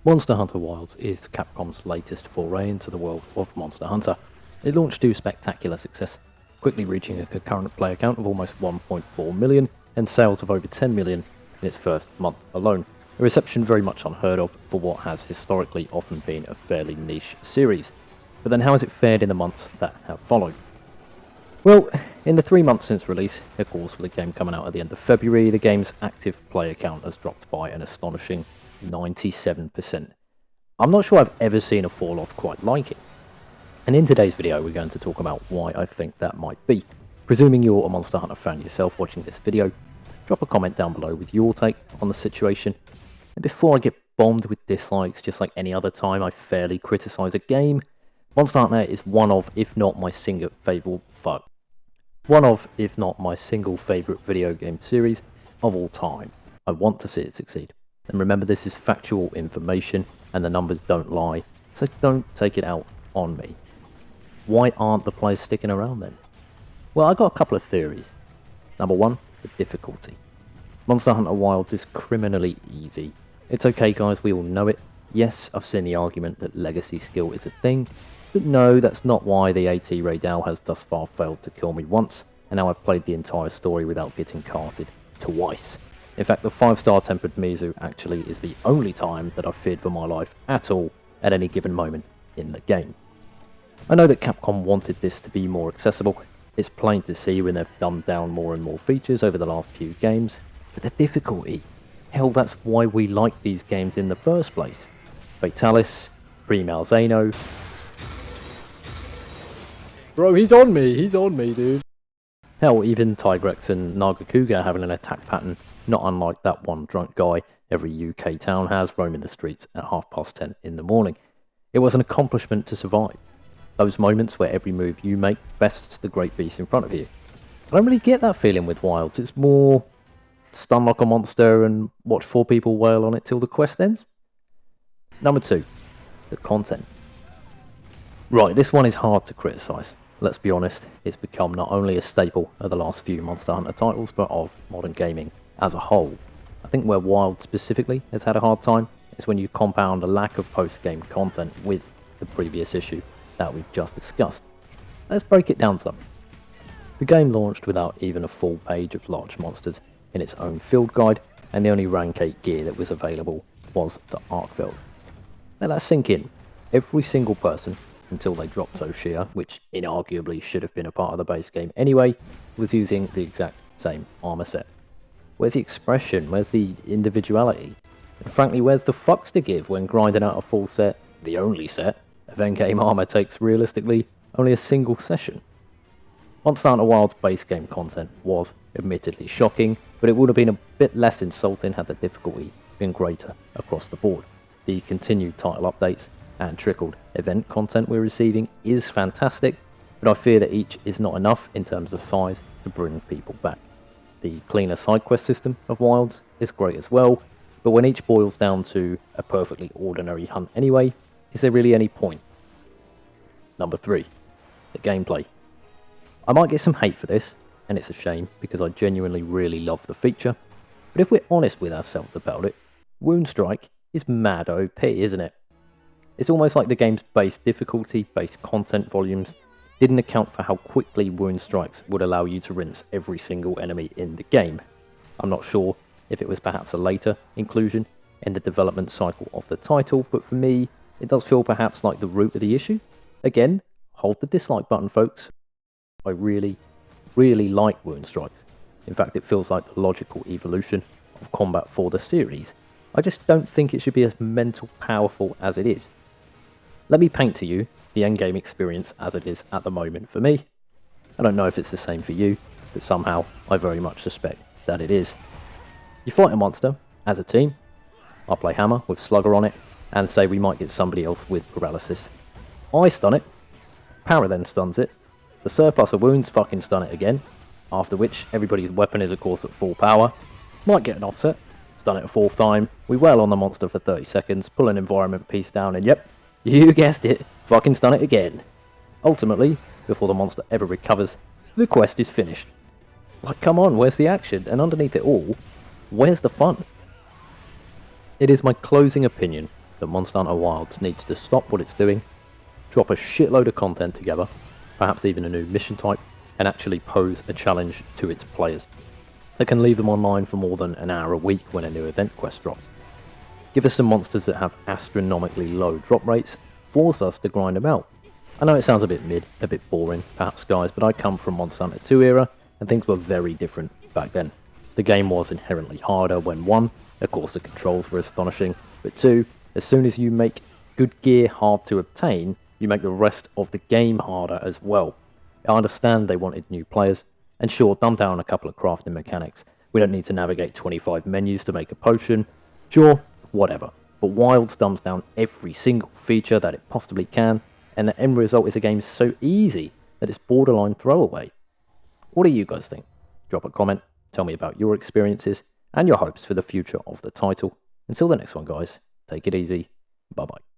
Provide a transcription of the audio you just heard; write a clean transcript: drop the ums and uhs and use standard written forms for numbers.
Monster Hunter Wilds is Capcom's latest foray into the world of Monster Hunter. It launched to spectacular success, quickly reaching a concurrent player count of almost 1.4 million and sales of over 10 million in its first month alone, a reception very much unheard of for what has historically often been a fairly niche series. But then how has it fared in the months that have followed? Well, in the 3 months since release, of course with the game coming out at the end of February, the game's active player count has dropped by an astonishing 97%. I'm not sure I've ever seen a fall off quite like it. And in today's video we're going to talk about why I think that might be. Presuming you're a Monster Hunter fan yourself watching this video, drop a comment down below with your take on the situation. And before I get bombed with dislikes just like any other time I fairly criticise a game, Monster Hunter is one of, if not my single favourite video game series of all time. I want to see it succeed. And remember, this is factual information and the numbers don't lie, so don't take it out on me. Why aren't the players sticking around then? Well, I got a couple of theories. Number one, the difficulty. Monster Hunter Wilds is criminally easy. It's okay guys, we all know it. Yes, I've seen the argument that legacy skill is a thing, but no, that's not why the AT Raydal has thus far failed to kill me once, and now I've played the entire story without getting carted twice. In fact, the 5-star tempered Mizu actually is the only time that I've feared for my life at all at any given moment in the game. I know that Capcom wanted this to be more accessible. It's plain to see when they've dumbed down more and more features over the last few games, but the difficulty, hell, that's why we like these games in the first place. Fatalis, Pre-Malzeno. Bro, he's on me, dude. Hell, even Tigrex and Nagakuga having an attack pattern not unlike that one drunk guy every UK town has roaming the streets at 10:30 in the morning. It was an accomplishment to survive. Those moments where every move you make bests the great beast in front of you. I don't really get that feeling with Wilds. It's more stun like a monster and watch 4 people wail on it till the quest ends. Number 2, the content. Right, this one is hard to criticise. Let's be honest, it's become not only a staple of the last few Monster Hunter titles, but of modern gaming as a whole. I think where Wild specifically has had a hard time is when you compound a lack of post-game content with the previous issue that we've just discussed. Let's break it down some. The game launched without even a full page of large monsters in its own field guide, and the only rank 8 gear that was available was the Arcveld. Let that sink in. Every single person, until they dropped Zoshia, which inarguably should have been a part of the base game anyway, was using the exact same armor set. Where's the expression? Where's the individuality? And frankly, where's the fucks to give when grinding out a full set, the only set, of endgame armor takes realistically only a single session? Monster Hunter Wilds base game content was admittedly shocking, but it would have been a bit less insulting had the difficulty been greater across the board. The continued title updates and trickled event content we're receiving is fantastic, but I fear that each is not enough in terms of size to bring people back. The cleaner side quest system of Wilds is great as well, but when each boils down to a perfectly ordinary hunt anyway, is there really any point? Number 3, the gameplay. I might get some hate for this, and it's a shame because I genuinely really love the feature, but if we're honest with ourselves about it, Wound Strike is mad OP, isn't it? It's almost like the game's base difficulty, base content volumes, didn't account for how quickly Wound Strikes would allow you to rinse every single enemy in the game. I'm not sure if it was perhaps a later inclusion in the development cycle of the title, but for me, it does feel perhaps like the root of the issue. Again, hold the dislike button, folks. I really like Wound Strikes. In fact, it feels like the logical evolution of combat for the series. I just don't think it should be as mental powerful as it is. Let me paint to you the endgame experience as it is at the moment for me. I don't know if it's the same for you, but somehow I very much suspect that it is. You fight a monster as a team. I play Hammer with Slugger on it, and say we might get somebody else with paralysis. I stun it, Power then stuns it, the surplus of wounds fucking stun it again, after which everybody's weapon is of course at full power, might get an offset, stun it a 4th time, we wail on the monster for 30 seconds, pull an environment piece down, and yep, you guessed it, fucking stun it again. Ultimately, before the monster ever recovers, the quest is finished. Like, come on, where's the action? And underneath it all, where's the fun? It is my closing opinion that Monster Hunter Wilds needs to stop what it's doing, drop a shitload of content together, perhaps even a new mission type, and actually pose a challenge to its players that can leave them online for more than an hour a week when a new event quest drops. Give us some monsters that have astronomically low drop rates, force us to grind them out. I know it sounds a bit mid, a bit boring, perhaps guys, but I come from Monster Hunter 2 era, and things were very different back then. The game was inherently harder when 1, of course the controls were astonishing, but 2, as soon as you make good gear hard to obtain, you make the rest of the game harder as well. I understand they wanted new players, and sure, dumb down a couple of crafting mechanics. We don't need to navigate 25 menus to make a potion. Sure, whatever. But Wilds dumbs down every single feature that it possibly can, and the end result is a game so easy that it's borderline throwaway. What do you guys think? Drop a comment, tell me about your experiences, and your hopes for the future of the title. Until the next one guys, take it easy, bye bye.